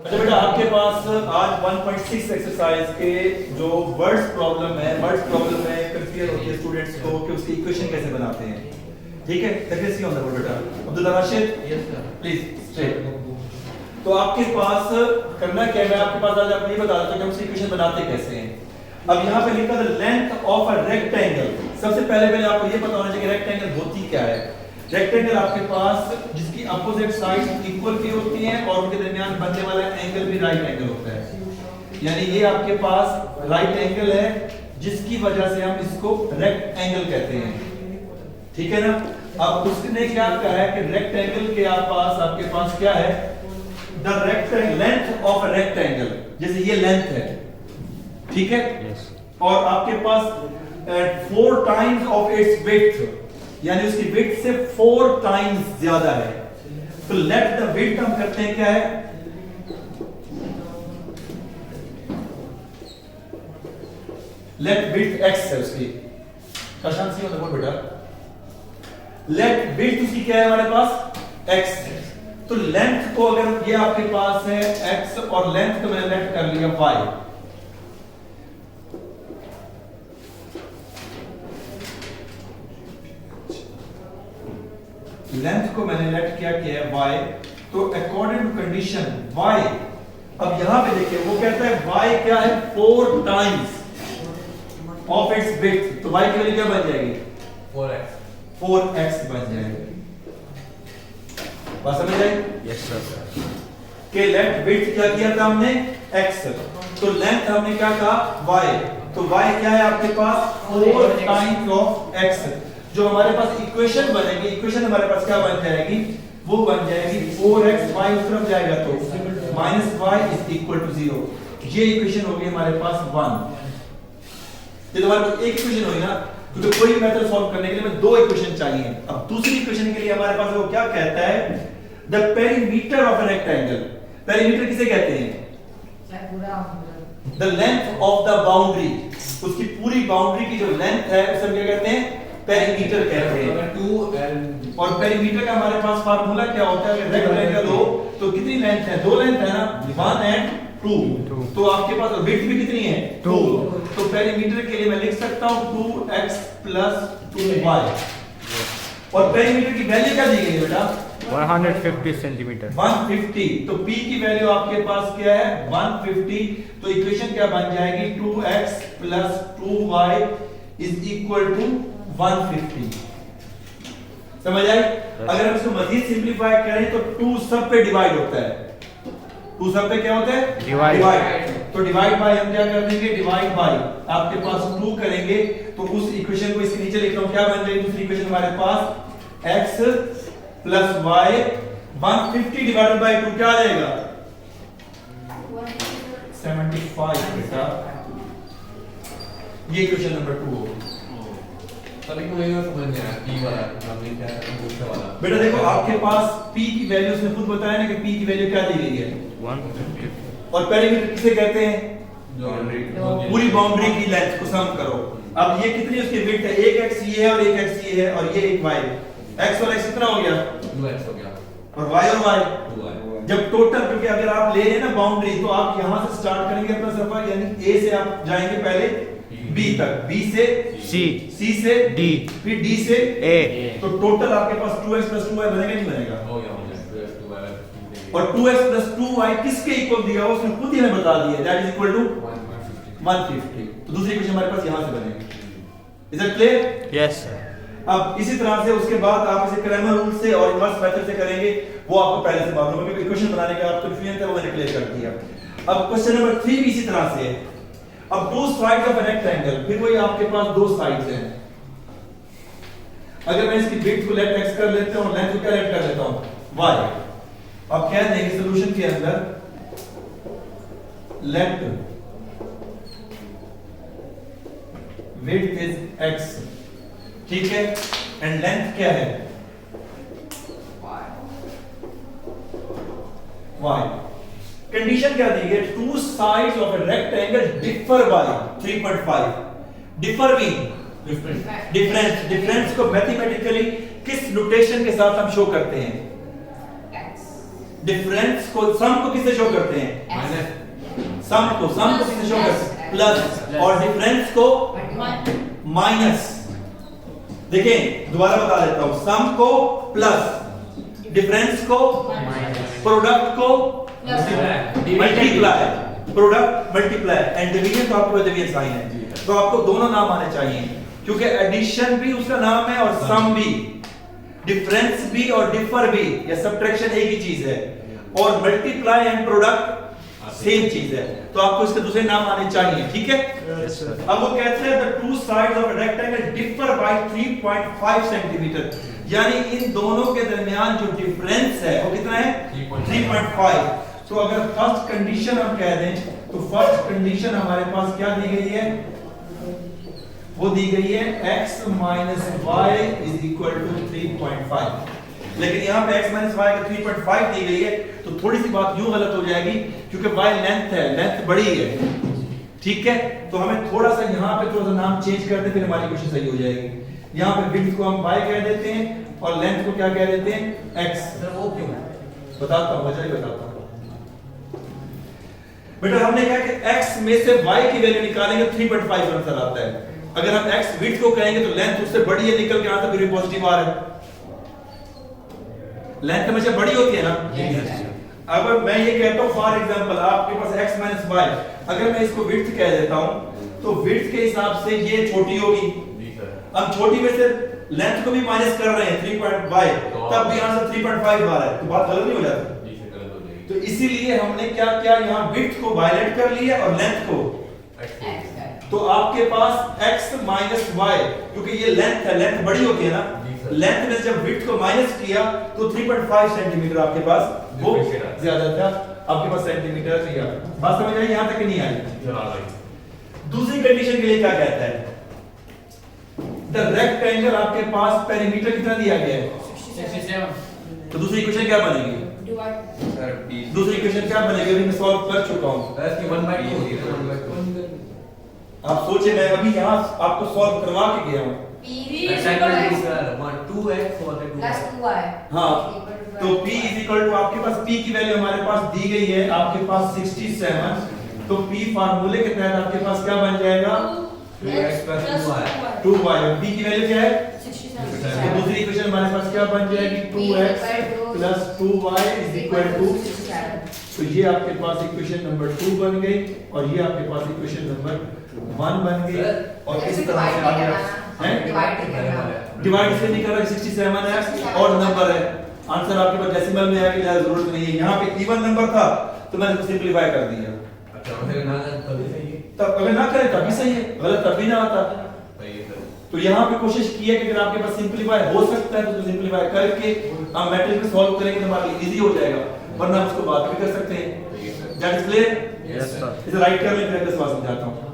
अच्छा बेटा, आपके पास आज 1.6 एक्सरसाइज के जो वर्ड्स प्रॉब्लम है कंफ्यूजन होती है स्टूडेंट्स को कि उसकी इक्वेशन कैसे बनाते हैं। ठीक है, तकलीफ सी होता है बेटा। Abdullah Rashid, yes sir, please straight. तो आपके पास करना क्या है, आपके पास आज आप ये बता देते हैं कि हम उसकी इक्वेशन बनाते कैसे हैं। अब यहाँ पे लिखा है लेंथ ऑफ अ रेक्टेंगल। सबसे पहले आपको ये पता होना चाहिए कि रेक्टेंगल होती क्या है। रेक्टेंगल आपके पास जिसकी अपोजिट साइड इक्वल भी होती हैं और उनके दरमियान बनने वाला एंगल भी राइट एंगल होता है। यानी ये आपके पास राइट एंगल है जिसकी वजह से हम इसको रेक्ट एंगल कहते हैं। ठीक है ना। अब उसने क्या कहा है कि रेक्ट एंगल के आपके पास क्या है, the rectangle length of a rectangle, जैसे ये लेंथ है, ठीक है, और आपके पास 4 टाइम्स ऑफ इट्स विड्थ, यानी उसकी विड्थ से 4 टाइम्स ज्यादा है। तो लेट द विड्थ हम करते हैं क्या है, लेट विड्थ x है उसकी, कशान सी मतलब बेटा, लेट विड्थ उसकी क्या है हमारे पास x है। तो लेंथ को अगर ये आपके पास है x और लेंथ को मैंने लेट कर लिया y, लेंथ को मैंने लेट किया है y, तो अकॉर्डिंग टू कंडीशन y, अब यहां पे देखिए वो कहता है y क्या है 4 टाइम्स ऑफ इट्स विड्थ, तो y की वैल्यू क्या बन जाएगी 4x बन जाएगी। बात समझ आई? Yes sir. के लेट विड्थ क्या किया था हमने x, तो लेंथ हमने क्या कहा y, तो y क्या है आपके पास 4 टाइम्स ऑफ x। जो हमारे पास इक्वेशन बनेगी, इक्वेशन हमारे पास क्या बन जाएगी, वो बन जाएगी 4x, y उस तरफ जाएगा तो -y इज इक्वल टू 0। ये इक्वेशन होगी हमारे पास 1। ये हमारे पास एक इक्वेशन होगी ना, क्योंकि कोई मेथड सॉल्व करने के लिए हमें 2 इक्वेशन चाहिए। अब दूसरी इक्वेशन के लिए हमारे पास वो क्या कहता है, the perimeter of a rectangle. Perimeter किसे कहते हैं, the length of the boundary, उसकी पूरी बाउंड्री की जो लेंथ है उसे हम क्या कहते हैं, पेरीमीटर कहते हैं। और पेरीमीटर का हमारे पास फार्मूला क्या होता है, अगर रेक्टेंगल हो तो कितनी लेंथ है, 2 लेंथ है ना, 1 एंड 2, तो आपके पास विड्थ भी कितनी है 2। तो पेरीमीटर के लिए मैं लिख सकता हूं 2x + 2y, और पेरीमीटर की वैल्यू क्या दी गई है बेटा 150 सेंटीमीटर, 150। तो p की वैल्यू आपके पास क्या है 150। तो इक्वेशन क्या बन जाएगी 2x + 2y = 150। समझ आई? अगर हम इसको मजीद सिंपलीफाई करें तो 2 सब पे डिवाइड होता है, 2 सब पे क्या होता है डिवाइड। तो डिवाइड बाय हम क्या कर देंगे, डिवाइड बाय आपके पास 2 करेंगे, तो उस इक्वेशन को इसके नीचे लिख रहा हूं, क्या बन जाएगी दूसरी इक्वेशन हमारे पास x + y 150 डिवाइडेड बाय 2 क्या आ जाएगा 75 बेटा। ये इक्वेशन नंबर 2 होगी। बेटा देखो आपके पास p की वैल्यू उसने खुद बताया ना कि p की वैल्यू क्या दी गई है 150, और पेरीमीटर किसे कहते हैं, पूरी बाउंड्री की लेंथ को सम करो। अब ये कितनी उसकी विड्थ है, एक x ये है और एक x ये है और ये एक y, x और x कितना हो गया 2x हो गया, और y और y 2y। जब टोटल, क्योंकि अगर आप ले रहे हैं ना बाउंड्री, तो आप यहां से स्टार्ट करेंगे अपना सफर, यानी a से आप जाएंगे पहले b तक, b से c से d, फिर d से a, तो टोटल आपके पास 2x + 2y बनेगा नहीं बनेगा, हो गया 2x 2y। और 2x + 2y किसके इक्वल दिया हुआ उसने खुद ही हमें बता दिया, दैट इज इक्वल टू 150। तो दूसरी इक्वेशन हमारे पास यहां से बनेगी। Is it clear? Yes sir. अब इसी तरह से उसके बाद आप इसे क्रैमर रूल से और इनवर्स मेथड से करेंगे, वो आपको पहले से मालूम है, क्योंकि इक्वेशन बनाने का आप कंफ्यूजन था वो मैंने क्लियर कर दिया। अब क्वेश्चन नंबर 3 भी इसी तरह से है। अब 2 साइड्स ऑफ अ रेक्टेंगल, फिर वही आपके पास 2 साइड्स हैं। अगर मैं इसकी विड्थ को लेट x कर लेता हूं, लेंथ को क्या लेट कर लेता हूं y। अब कह देंगे सॉल्यूशन के अंदर लेट विड्थ इज x, ठीक है, एंड लेंथ क्या है y। कंडीशन क्या दी है, 2 sides of a rectangle differ by 3.5। Differ mean difference को मैथमेटिकली किस नोटेशन के साथ हम शो करते हैं, डिफरेंस को सम को किससे शो करते हैं? माइनस सम को किससे शो करते हैं? प्लस, और डिफरेंस को माइनस। देखें दोबारा बता देता हूं, सम को प्लस, डिफरेंस को प्रोडक्ट को multiply, product multiply and division तो आपको डिवीजन साइन है, तो आपको दोनों नाम आने चाहिए क्योंकि एडिशन भी उसका नाम है और सम भी, डिफरेंस भी और डिफर भी, या सब्ट्रैक्शन एक ही चीज है, और मल्टीप्लाई एंड प्रोडक्ट सेम चीज है, तो आपको इसके दूसरे नाम आने चाहिए, ठीक है? अब वो कहते हैं the two sides of a rectangle differ by 3.5 centimetre, यानी इन दोनों के दरमियान जो डिफरेंस है वो कितना है? 3.5। तो अगर फर्स्ट कंडीशन हम कह दें तो फर्स्ट कंडीशन हमारे पास क्या दी गई है? वो दी गई है x minus y is equal to 3.5, लेकिन यहाँ पे x माइनस वाई का 3.5 दी गई है, तो थोड़ी सी बात यूं गलत हो जाएगी क्योंकि y लेंथ है, लेंथ बड़ी है, ठीक है? तो हमें थोड़ा सा यहाँ पे थोड़ा सा नाम चेंज कर दे, फिर हमारी क्वेश्चन सही हो जाएगी। यहाँ पे विड्थ को हम y कह देते हैं और लेंथ को क्या कह देते हैं? x। वो क्यों? बताता हूँ, वजह ही बताता हूँ बेटा। हमने कहा कि x में से y की वैल्यू निकालेंगे 3.5 आंसर आता है। अगर हम x विड्थ को कहेंगे तो लेंथ उससे बड़ी है, निकल के आंसर फिर भी पॉजिटिव आ रहा है। लेंथ हमेशा बड़ी होती है ना। अब मैं ये कहता हूं फॉर एग्जांपल आपके पास x माइनस वाई, अगर मैं इसको विड्थ कह देता हूं तो विड्थ के हिसाब से ये छोटी होगी, अब छोटी में से लेंथ को भी माइनस कर रहे हैं 3.5, तब भी आंसर 3.5 आ रहा है, तो बात गलत नहीं हो जाती? तो इसीलिए हमने क्या किया, यहाँ विड्थ को वायलेट कर लिया और लेंथ को, तो आपके पास x माइनस y, क्योंकि ये लेंथ है, लेंथ बड़ी होती है ना, लेंथ में जब विड्थ को माइनस किया तो 3.5 सेंटीमीटर आपके पास वो ज्यादा था, आपके पास सेंटीमीटर नहीं आ। बात समझ आई यहां तक कि नहीं आई? दूसरी कंडीशन के लिए क्या कहता है? द रेक्टेंगल आपके पास पेरीमीटर कितना दिया गया है? 67। तो दूसरी इक्वेशन क्या बनेगी? दूसरी इक्वेशन क्या बनेगी? अभी मैं सॉल्व कर चुका हूं। इसकी 1/2 होगी, 1/2। आप सोचे, मैं अभी यहाँ आपको सॉल्व करवा के गया हूँ। हाँ, तो P इज इक्वल टू आपके पास P की वैल्यू हमारे पास दी गई है, आपके पास 67, तो P फार्मूले के तहत आपके पास क्या बन जाएगा? 2y। P की वैल्यू क्या है? 67। तो दूसरी इक्वेशन हमारे पास क्या बन जाएगी? 2x plus 2y is equal to, तो ये आपके पास इक्वेशन नंबर 2 बन गई और ये आपके पास इक्वेशन नंबर 1 बन गई, और इस तरह से आगे डिवाइड से निकल रहा है 67 है और नंबर है, आंसर आपके पास डेसिमल में आएगी, जरूरत नहीं है। यहाँ पे इवन नंबर था तो मैंने उसको सिंपलीफाई कर दिया। अच्छा, अगर ना करें तभी सही है, तब अगर ना करें तभी सही है, गलत तभी ना आता। तो यहाँ पे कोशिश की है कि अगर आपके पास सिंपलीफाई हो सकता है तो सिंपलीफाई करके हम मैट्रिक्स में सॉल्व करेंगे तो हमारे लिए इजी हो जाएगा, वरना हम उसको बात भी कर सकते हैं। That is clear? Yes sir. इसे राइट कर लें, फिर अगला सवाल समझाता हूँ।